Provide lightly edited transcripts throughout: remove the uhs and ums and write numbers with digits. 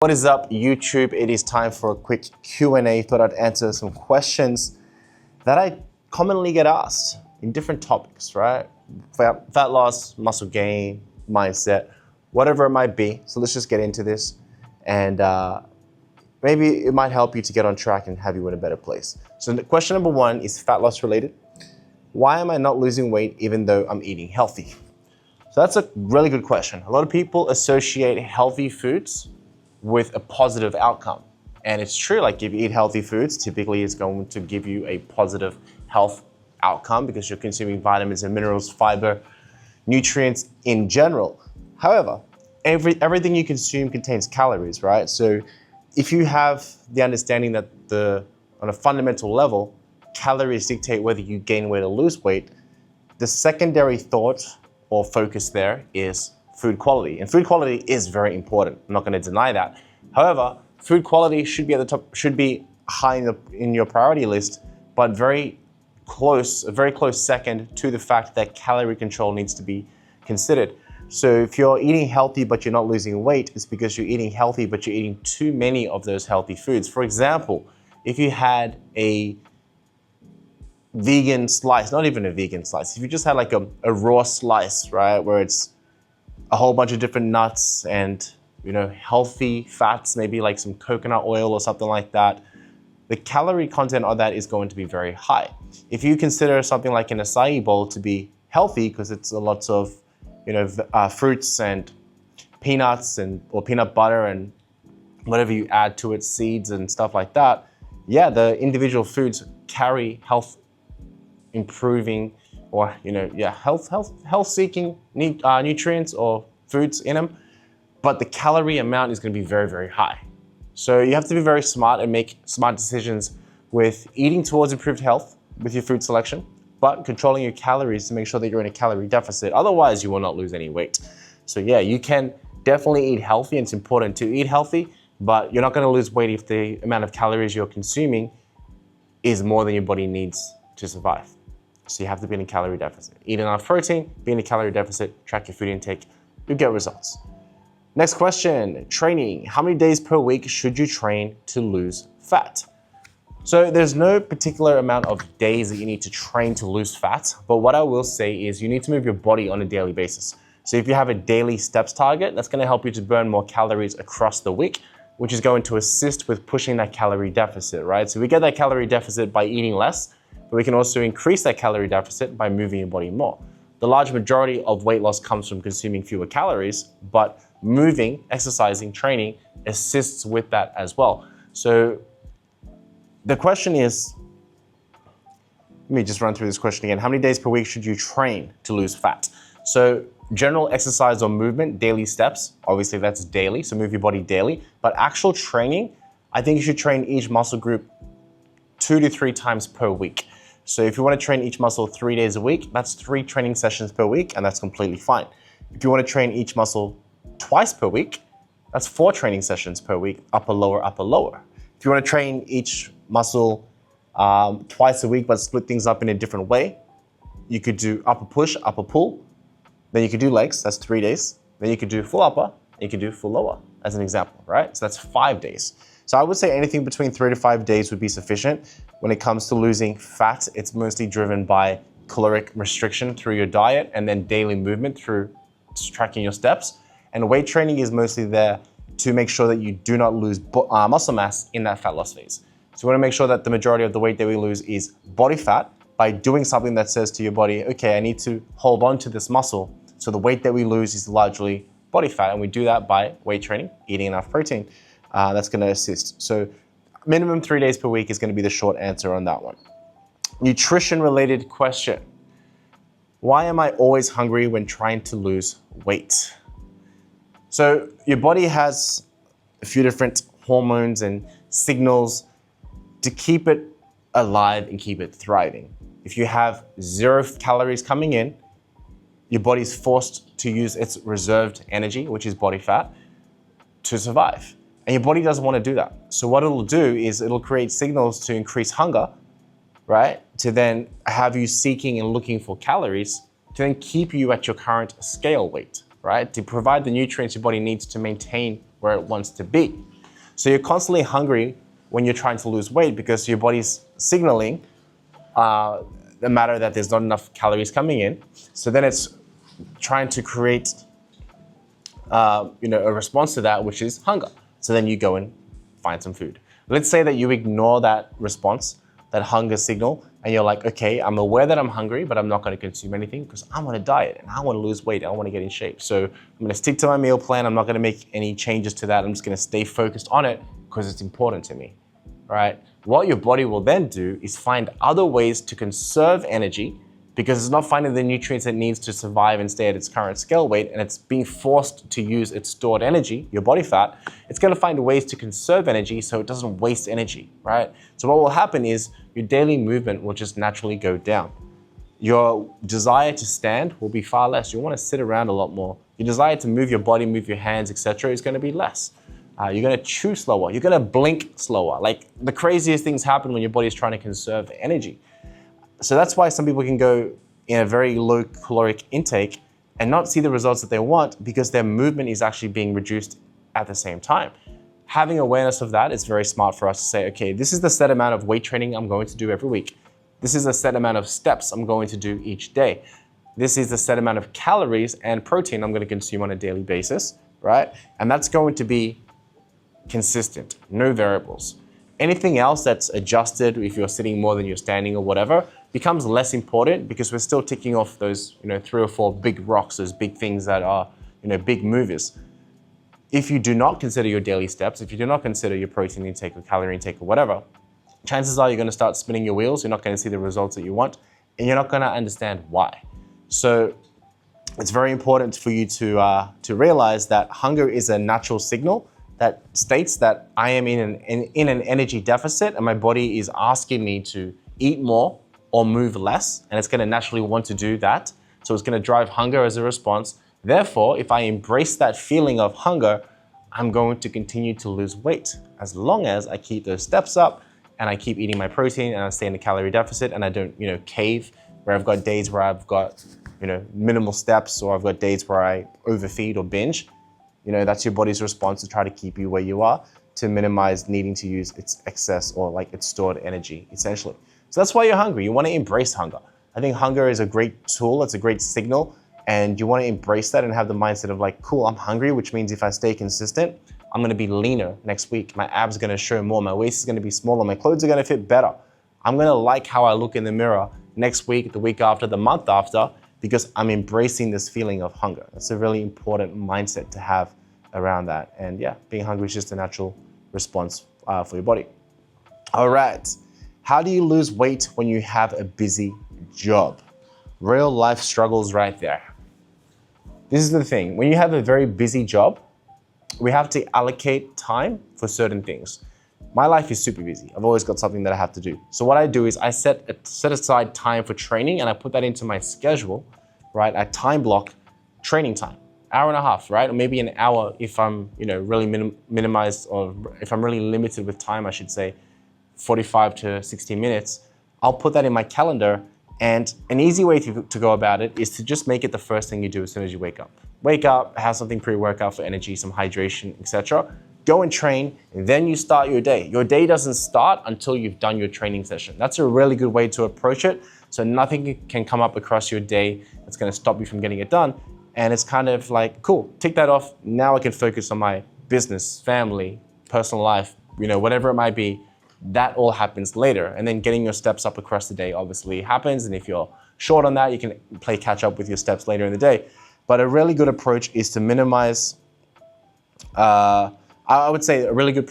What is up, YouTube? It is time for a quick Q&A. Thought I'd answer some questions that I commonly get asked in different topics, right? Fat loss, muscle gain, mindset, whatever it might be. So let's just get into this, and maybe it might help you to get on track and have you in a better place. So question number one is fat loss related. Why am I not losing weight even though I'm eating healthy? So that's a really good question. A lot of people associate healthy foods with a positive outcome. And it's true, like if you eat healthy foods, typically it's going to give you a positive health outcome because you're consuming vitamins and minerals, fiber, nutrients in general. However, everything you consume contains calories, right? So if you have the understanding that on a fundamental level, calories dictate whether you gain weight or lose weight, the secondary thought or focus there is food quality. And food quality is very important. I'm not going to deny that. However, food quality should be at the top, should be high in your priority list, but a very close second to the fact that calorie control needs to be considered. So if you're eating healthy but you're not losing weight, it's because you're eating healthy but you're eating too many of those healthy foods. For example, if you had a vegan slice, not even a vegan slice, if you just had like a raw slice, right, where it's a whole bunch of different nuts and healthy fats, maybe like some coconut oil or something like that, the calorie content of that is going to be very high. If you consider something like an acai bowl to be healthy because it's a lot of fruits and peanuts or peanut butter and whatever you add to it, seeds and stuff like that, yeah, the individual foods carry health improving or health seeking nutrients or foods in them, but the calorie amount is going to be very, very high. So you have to be very smart and make smart decisions with eating towards improved health with your food selection, but controlling your calories to make sure that you're in a calorie deficit. Otherwise, you will not lose any weight. So yeah, you can definitely eat healthy, and it's important to eat healthy, but you're not going to lose weight if the amount of calories you're consuming is more than your body needs to survive. So you have to be in a calorie deficit. Eat enough protein, be in a calorie deficit, track your food intake, you'll get results. Next question, training. How many days per week should you train to lose fat? So there's no particular amount of days that you need to train to lose fat, but what I will say is you need to move your body on a daily basis. So if you have a daily steps target, that's going to help you to burn more calories across the week, which is going to assist with pushing that calorie deficit, right? So we get that calorie deficit by eating less, but we can also increase that calorie deficit by moving your body more. The large majority of weight loss comes from consuming fewer calories, but moving, exercising, training assists with that as well. So the question is, let me just run through this question again. How many days per week should you train to lose fat? So general exercise or movement, daily steps, obviously that's daily, so move your body daily. But actual training, I think you should train each muscle group 2 to 3 times per week. So if you want to train each muscle 3 days a week, that's 3 training sessions per week, and that's completely fine. If you want to train each muscle twice per week, that's 4 training sessions per week, upper, lower, upper, lower. If you want to train each muscle twice a week, but split things up in a different way, you could do upper push, upper pull, then you could do legs, that's 3 days. Then you could do full upper, and you could do full lower, as an example, right? So that's 5 days. So I would say anything between 3 to 5 days would be sufficient. When it comes to losing fat, it's mostly driven by caloric restriction through your diet and then daily movement through tracking your steps. And weight training is mostly there to make sure that you do not lose muscle mass in that fat loss phase. So we want to make sure that the majority of the weight that we lose is body fat by doing something that says to your body, okay, I need to hold on to this muscle. So the weight that we lose is largely body fat. And we do that by weight training, eating enough protein. That's going to assist. So minimum 3 days per week is going to be the short answer on that one. Nutrition related question. Why am I always hungry when trying to lose weight? So your body has a few different hormones and signals to keep it alive and keep it thriving. If you have 0 calories coming in, your body's forced to use its reserved energy, which is body fat, to survive. And your body doesn't want to do that. So what it'll do is it'll create signals to increase hunger, right? To then have you seeking and looking for calories to then keep you at your current scale weight, right? To provide the nutrients your body needs to maintain where it wants to be. So you're constantly hungry when you're trying to lose weight because your body's signaling the matter that there's not enough calories coming in. So then it's trying to create a response to that, which is hunger. So then you go and find some food. Let's say that you ignore that response, that hunger signal, and you're like, okay, I'm aware that I'm hungry, but I'm not going to consume anything because I'm on a diet and I want to lose weight. I want to get in shape. So I'm going to stick to my meal plan. I'm not going to make any changes to that. I'm just going to stay focused on it because it's important to me, right? What your body will then do is find other ways to conserve energy because it's not finding the nutrients it needs to survive and stay at its current scale weight, and it's being forced to use its stored energy, your body fat. It's going to find ways to conserve energy so it doesn't waste energy, right? So what will happen is your daily movement will just naturally go down. Your desire to stand will be far less. You want to sit around a lot more. Your desire to move your body, move your hands, etc., is going to be less. You're going to chew slower. You're going to blink slower. Like, the craziest things happen when your body is trying to conserve energy. So that's why some people can go in a very low caloric intake and not see the results that they want because their movement is actually being reduced at the same time. Having awareness of that is very smart for us to say, okay, this is the set amount of weight training I'm going to do every week. This is the set amount of steps I'm going to do each day. This is the set amount of calories and protein I'm going to consume on a daily basis, right? And that's going to be consistent, no variables. Anything else that's adjusted, if you're sitting more than you're standing or whatever, becomes less important because we're still ticking off those 3 or 4 big rocks, those big things that are big movers. If you do not consider your daily steps, if you do not consider your protein intake or calorie intake or whatever, chances are you're going to start spinning your wheels. You're not going to see the results that you want, and you're not going to understand why. So it's very important for you to realize that hunger is a natural signal that states that I am in an energy deficit and my body is asking me to eat more or move less, and it's going to naturally want to do that. So it's going to drive hunger as a response. Therefore, if I embrace that feeling of hunger, I'm going to continue to lose weight as long as I keep those steps up and I keep eating my protein and I stay in a calorie deficit and I don't, cave, where I've got days where I've got, minimal steps, or I've got days where I overfeed or binge. That's your body's response to try to keep you where you are, to minimize needing to use its excess or like its stored energy, essentially. So that's why you're hungry. You want to embrace hunger. I think hunger is a great tool. It's a great signal. And you want to embrace that and have the mindset of like, cool, I'm hungry, which means if I stay consistent, I'm going to be leaner next week. My abs are going to show more. My waist is going to be smaller. My clothes are going to fit better. I'm going to like how I look in the mirror next week, the week after, the month after, because I'm embracing this feeling of hunger. That's a really important mindset to have around that. And yeah, being hungry is just a natural response for your body. All right. How do you lose weight when you have a busy job? Real life struggles right there. This is the thing. When you have a very busy job, we have to allocate time for certain things. My life is super busy. I've always got something that I have to do. So what I do is I set aside time for training and I put that into my schedule, right? I time block training time, hour and a half, right? Or maybe an hour if I'm, really minimized, or if I'm really limited with time, I should say, 45 to 60 minutes. I'll put that in my calendar. And an easy way to go about it is to just make it the first thing you do as soon as you wake up. Wake up, have something pre-workout for energy, some hydration, etc. Go and train, and then you start your day. Your day doesn't start until you've done your training session. That's a really good way to approach it. So nothing can come up across your day that's going to stop you from getting it done. And it's kind of like, cool, tick that off. Now I can focus on my business, family, personal life, whatever it might be. That all happens later. And then getting your steps up across the day obviously happens. And if you're short on that, you can play catch up with your steps later in the day. But a really good approach is to minimize, I would say a really good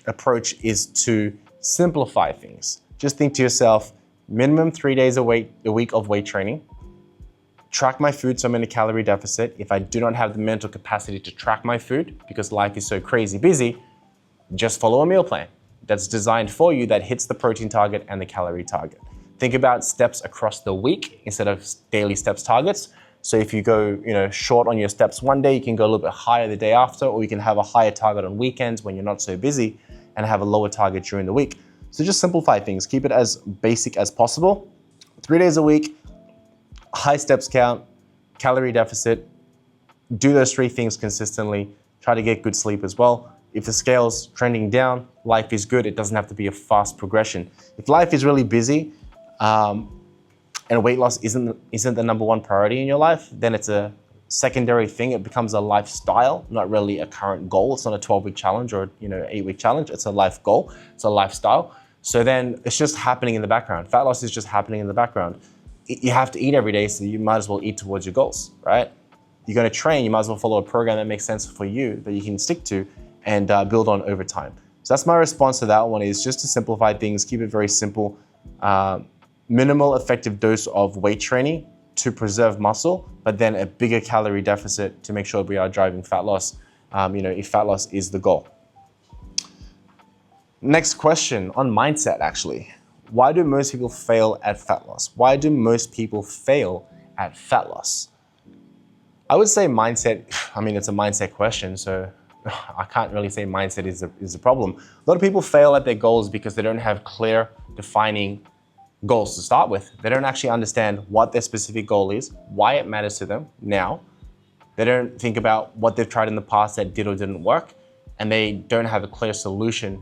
approach is to simplify things. Just think to yourself, minimum 3 days a week of weight training. Track my food so I'm in a calorie deficit. If I do not have the mental capacity to track my food because life is so crazy busy, just follow a meal plan that's designed for you that hits the protein target and the calorie target. Think about steps across the week instead of daily steps targets. So if you go, short on your steps one day, you can go a little bit higher the day after, or you can have a higher target on weekends when you're not so busy and have a lower target during the week. So just simplify things. Keep it as basic as possible. 3 days a week, high steps count, calorie deficit. Do those 3 things consistently. Try to get good sleep as well. If the scale's trending down, life is good. It doesn't have to be a fast progression. If life is really busy and weight loss isn't the number one priority in your life, then it's a secondary thing. It becomes a lifestyle, not really a current goal. It's not a 12-week challenge or 8-week challenge. It's a life goal. It's a lifestyle. So then it's just happening in the background. Fat loss is just happening in the background. You have to eat every day, so you might as well eat towards your goals, right? You're going to train, you might as well follow a program that makes sense for you, that you can stick to and build on over time. So that's my response to that one, is just to simplify things, keep it very simple. Minimal effective dose of weight training to preserve muscle, but then a bigger calorie deficit to make sure we are driving fat loss, if fat loss is the goal. Next question on mindset, actually. Why do most people fail at fat loss? Why do most people fail at fat loss? I would say mindset, it's a mindset question, so I can't really say mindset is a problem. A lot of people fail at their goals because they don't have clear, defining goals to start with. They don't actually understand what their specific goal is, why it matters to them now. They don't think about what they've tried in the past that did or didn't work, and they don't have a clear solution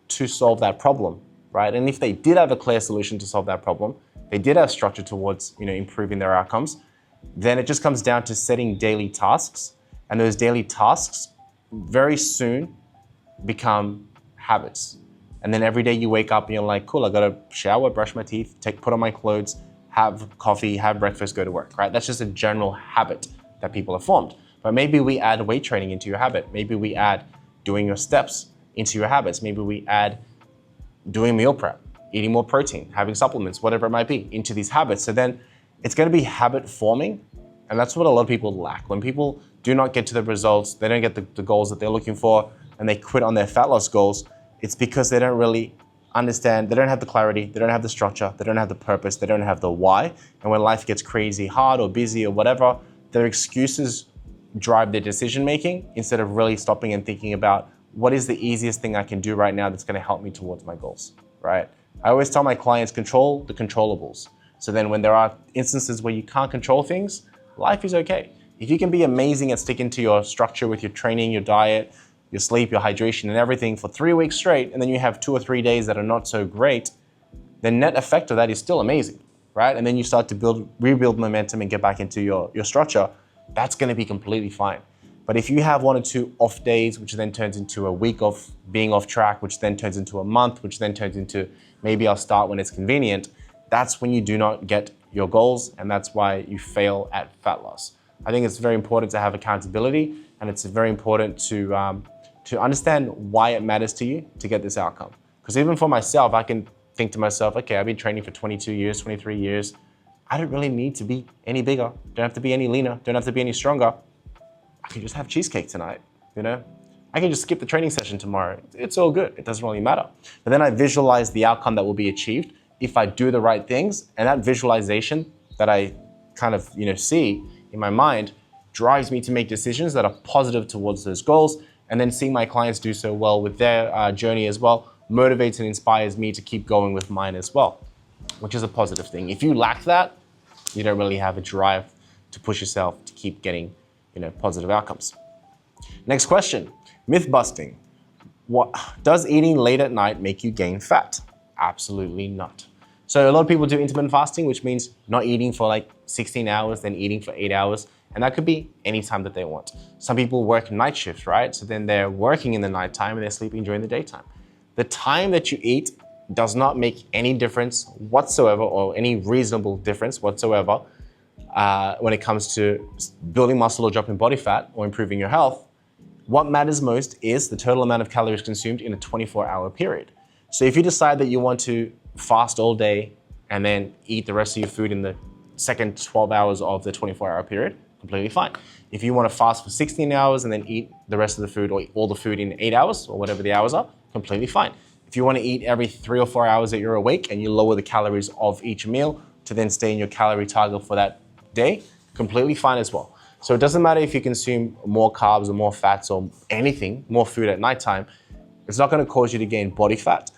to solve that problem, right? And if they did have a clear solution to solve that problem, they did have structure towards improving their outcomes, then it just comes down to setting daily tasks, and those daily tasks very soon become habits. And then every day you wake up and you're like, cool, I gotta shower, brush my teeth, put on my clothes, have coffee, have breakfast, go to work, right? That's just a general habit that people have formed. But maybe we add weight training into your habit. Maybe we add doing your steps into your habits. Maybe we add doing meal prep, eating more protein, having supplements, whatever it might be, into these habits. So then it's gonna be habit forming, and that's what a lot of people lack. When people do not get to the results, they don't get the goals that they're looking for, and they quit on their fat loss goals, it's because they don't really understand, they don't have the clarity, they don't have the structure, they don't have the purpose, they don't have the why. And when life gets crazy hard or busy or whatever, their excuses drive their decision making instead of really stopping and thinking about what is the easiest thing I can do right now that's gonna help me towards my goals, right? I always tell my clients, control the controllables. So then when there are instances where you can't control things, life is okay. If you can be amazing at sticking to your structure with your training, your diet, your sleep, your hydration and everything for 3 weeks straight, and then you have 2 or 3 days that are not so great, the net effect of that is still amazing, right? And then you start to rebuild momentum and get back into your structure, that's gonna be completely fine. But if you have 1 or 2 off days, which then turns into a week of being off track, which then turns into a month, which then turns into maybe I'll start when it's convenient, that's when you do not get your goals, and that's why you fail at fat loss. I think it's very important to have accountability, and it's very important to understand why it matters to you to get this outcome. Because even for myself, I can think to myself, okay, I've been training for 22 years, 23 years. I don't really need to be any bigger. Don't have to be any leaner. Don't have to be any stronger. I can just have cheesecake tonight, I can just skip the training session tomorrow. It's all good. It doesn't really matter. But then I visualize the outcome that will be achieved if I do the right things, and that visualization that I kind of see in my mind drives me to make decisions that are positive towards those goals. And then seeing my clients do so well with their journey as well motivates and inspires me to keep going with mine as well, which is a positive thing. If you lack that, you don't really have a drive to push yourself to keep getting positive outcomes. Next question, myth busting. Does eating late at night make you gain fat? Absolutely not. So a lot of people do intermittent fasting, which means not eating for like 16 hours, then eating for 8 hours. And that could be any time that they want. Some people work night shifts, right? So then they're working in the nighttime and they're sleeping during the daytime. The time that you eat does not make any difference whatsoever, or any reasonable difference whatsoever when it comes to building muscle or dropping body fat or improving your health. What matters most is the total amount of calories consumed in a 24-hour period. So if you decide that you want to fast all day and then eat the rest of your food in the second 12 hours of the 24-hour period, completely fine. If you want to fast for 16 hours and then eat the rest of the food or all the food in 8 hours or whatever the hours are, completely fine. If you want to eat every 3 or 4 hours that you're awake and you lower the calories of each meal to then stay in your calorie target for that day, completely fine as well. So it doesn't matter if you consume more carbs or more fats or anything, more food at nighttime, it's not going to cause you to gain body fat.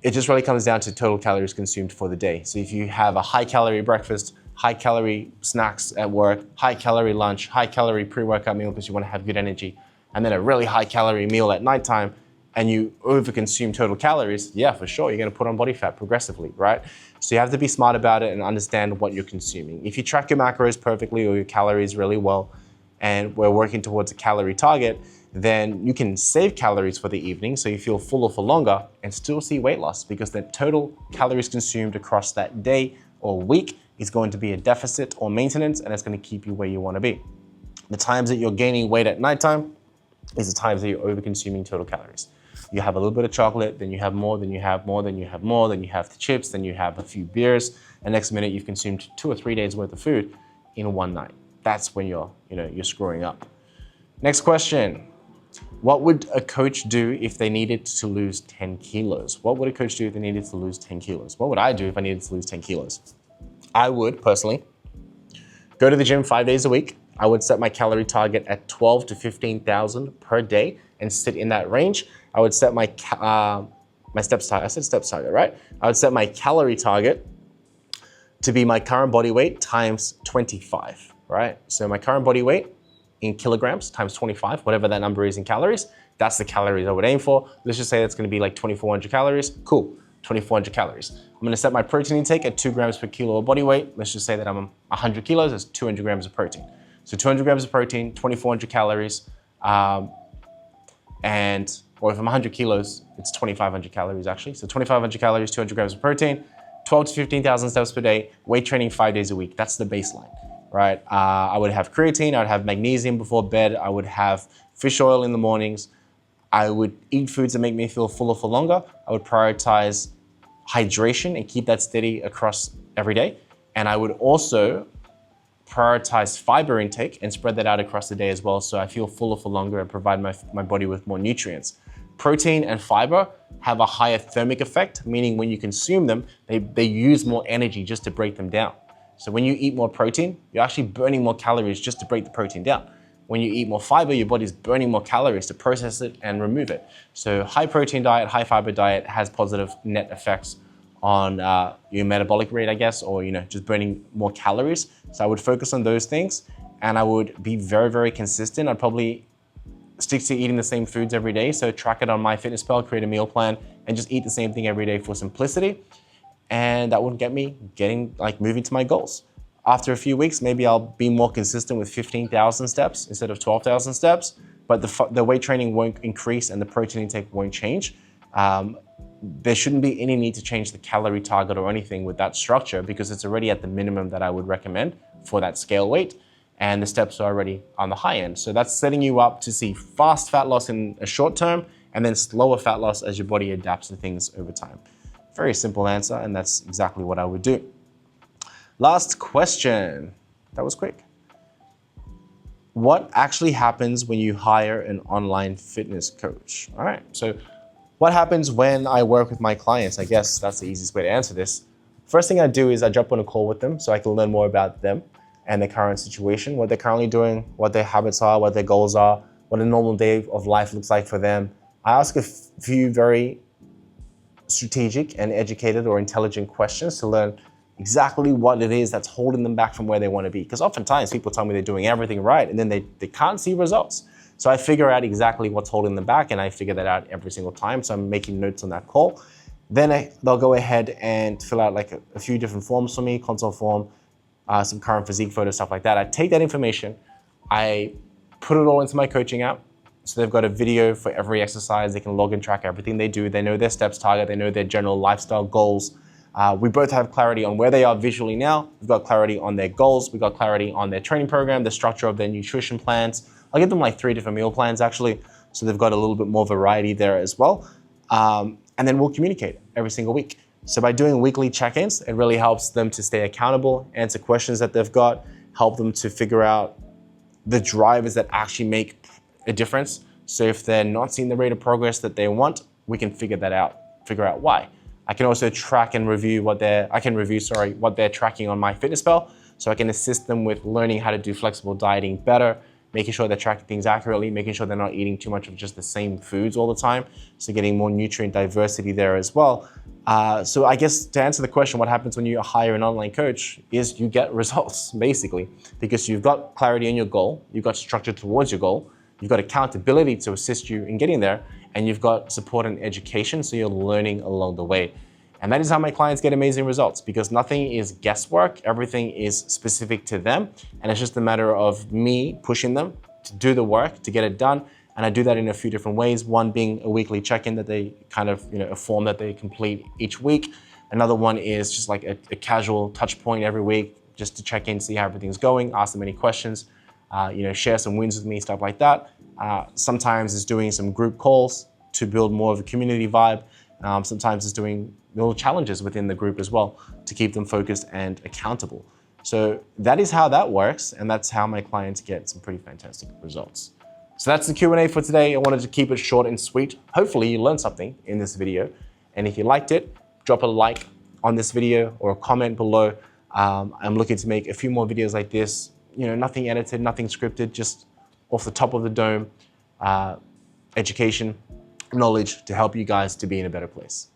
It just really comes down to total calories consumed for the day. So if you have a high calorie breakfast, high calorie snacks at work, high calorie lunch, high calorie pre-workout meal because you want to have good energy, and then a really high calorie meal at nighttime, and you overconsume total calories, yeah, for sure, you're gonna put on body fat progressively, right? So you have to be smart about it and understand what you're consuming. If you track your macros perfectly or your calories really well, and we're working towards a calorie target, then you can save calories for the evening so you feel fuller for longer and still see weight loss, because the total calories consumed across that day or week is going to be a deficit or maintenance, and it's going to keep you where you want to be. The times that you're gaining weight at nighttime is the times that you're over consuming total calories. You have a little bit of chocolate, then you have more, then you have more, then you have more, then you have the chips, then you have a few beers, and next minute you've consumed 2 or 3 days worth of food in one night. That's when you're screwing up. Next question. What would a coach do if they needed to lose 10 kilos? What would a coach do if they needed to lose 10 kilos? What would I do if I needed to lose 10 kilos? I would personally go to the gym 5 days a week. I would set my calorie target at 12 to 15,000 per day and sit in that range. I would set my steps target. I said steps target, right? I would set my calorie target to be my current body weight times 25, right? So my current body weight in kilograms times 25, whatever that number is in calories, that's the calories I would aim for. Let's just say that's gonna be like 2,400 calories. Cool, 2,400 calories. I'm gonna set my protein intake at 2 grams per kilo of body weight. Let's just say that I'm 100 kilos, that's 200 grams of protein. So 200 grams of protein, 2,400 calories, or if I'm 100 kilos, it's 2,500 calories actually. So 2,500 calories, 200 grams of protein, 12 to 15,000 steps per day, weight training 5 days a week. That's the baseline, right? I would have creatine, I would have magnesium before bed, I would have fish oil in the mornings, I would eat foods that make me feel fuller for longer, I would prioritize hydration and keep that steady across every day, and I would also prioritize fiber intake and spread that out across the day as well, so I feel fuller for longer and provide my body with more nutrients. Protein and fiber have a higher thermic effect, meaning when you consume them, they use more energy just to break them down. So when you eat more protein, you're actually burning more calories just to break the protein down. When you eat more fiber, your body's burning more calories to process it and remove it. So high protein diet, high fiber diet has positive net effects on your metabolic rate, I guess, or just burning more calories. So I would focus on those things, and I would be very, very consistent. I'd probably stick to eating the same foods every day. So track it on MyFitnessPal, create a meal plan, and just eat the same thing every day for simplicity. And that would get me moving to my goals. After a few weeks, maybe I'll be more consistent with 15,000 steps instead of 12,000 steps, but the weight training won't increase and the protein intake won't change. There shouldn't be any need to change the calorie target or anything with that structure, because it's already at the minimum that I would recommend for that scale weight, and the steps are already on the high end. So that's setting you up to see fast fat loss in a short term and then slower fat loss as your body adapts to things over time. Very simple answer, and that's exactly what I would do. Last question. That was quick. What actually happens when you hire an online fitness coach? All right, so what happens when I work with my clients? I guess that's the easiest way to answer this. First thing I do is I jump on a call with them so I can learn more about them and their current situation, what they're currently doing, what their habits are, what their goals are, what a normal day of life looks like for them. I ask a few very strategic and educated or intelligent questions to learn exactly what it is that's holding them back from where they want to be. Because oftentimes people tell me they're doing everything right and then they can't see results. So I figure out exactly what's holding them back, and I figure that out every single time. So I'm making notes on that call. Then they'll go ahead and fill out like a few different forms for me, consult form, some current physique photos, stuff like that. I take that information, I put it all into my coaching app. So they've got a video for every exercise. They can log and track everything they do. They know their steps target. They know their general lifestyle goals. We both have clarity on where they are visually now. We've got clarity on their goals. We've got clarity on their training program, the structure of their nutrition plans. I'll give them like 3 different meal plans actually. So they've got a little bit more variety there as well. And then we'll communicate every single week. So by doing weekly check-ins, it really helps them to stay accountable, answer questions that they've got, help them to figure out the drivers that actually make a difference. So if they're not seeing the rate of progress that they want, we can figure out why. I can also track and review what they're tracking on MyFitnessPal, so I can assist them with learning how to do flexible dieting better, making sure they're tracking things accurately, making sure they're not eating too much of just the same foods all the time, so getting more nutrient diversity there as well. So I guess to answer the question, what happens when you hire an online coach is you get results, basically, because you've got clarity on your goal, you've got structure towards your goal, you've got accountability to assist you in getting there, and you've got support and education, so you're learning along the way. And that is how my clients get amazing results, because nothing is guesswork, everything is specific to them, and it's just a matter of me pushing them to do the work, to get it done. And I do that in a few different ways. One being a weekly check-in that they kind of, a form that they complete each week. Another one is just like a casual touch point every week, just to check in, see how everything's going, ask them any questions, share some wins with me, stuff like that. Sometimes it's doing some group calls to build more of a community vibe. Sometimes it's doing little challenges within the group as well to keep them focused and accountable. So that is how that works, and that's how my clients get some pretty fantastic results. So that's the Q&A for today. I wanted to keep it short and sweet. Hopefully you learned something in this video. And if you liked it, drop a like on this video or a comment below. I'm looking to make a few more videos like this, nothing edited, nothing scripted, just off the top of the dome, education, knowledge to help you guys to be in a better place.